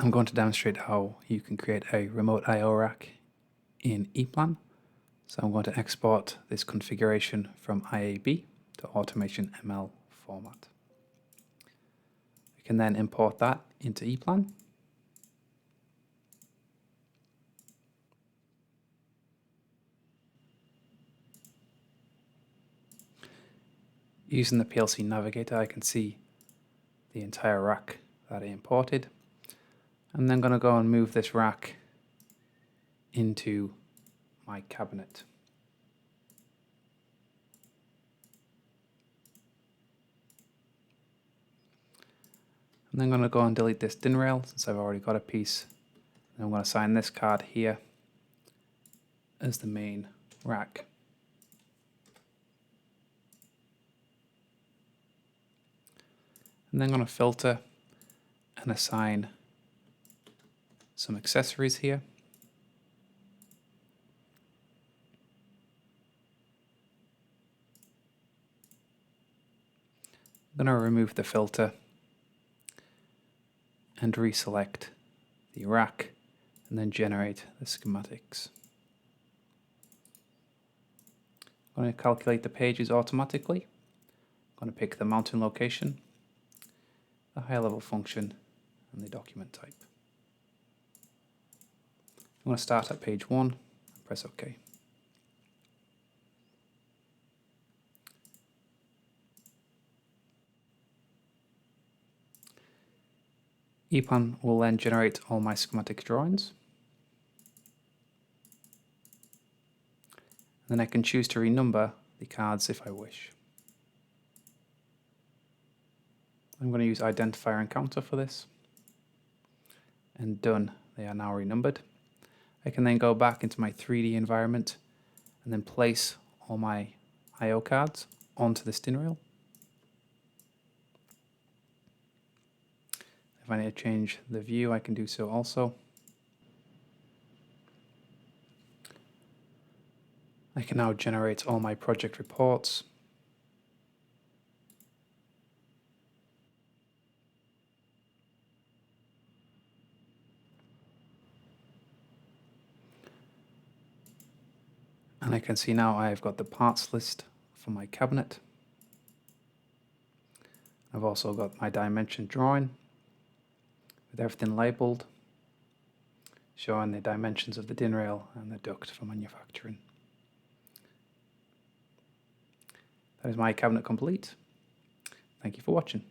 I'm going to demonstrate how you can create a remote I/O rack in EPLAN. So I'm going to export this configuration from IAB to Automation ML format. We can then import that into EPLAN. Using the PLC navigator, I can see the entire rack that I imported. I'm then going to go and move this rack into my cabinet. I'm then going to go and delete this DIN rail since I've already got a piece. And I'm going to assign this card here as the main rack. I'm then going to filter and assign some accessories here. I'm going to remove the filter and reselect the rack and then generate the schematics. I'm going to calculate the pages automatically. I'm going to pick the mounting location, the high level function, and the document type. I'm going to start at page 1 and press OK. EPLAN will then generate all my schematic drawings. Then I can choose to renumber the cards if I wish. I'm going to use identifier and counter for this. And done, they are now renumbered. I can then go back into my 3D environment and then place all my I/O cards onto the DIN rail. If I need to change the view, I can do so also. I can now generate all my project reports. And I can see now I've got the parts list for my cabinet. I've also got my dimension drawing with everything labelled, showing the dimensions of the DIN rail and the duct for manufacturing. That is my cabinet complete. Thank you for watching.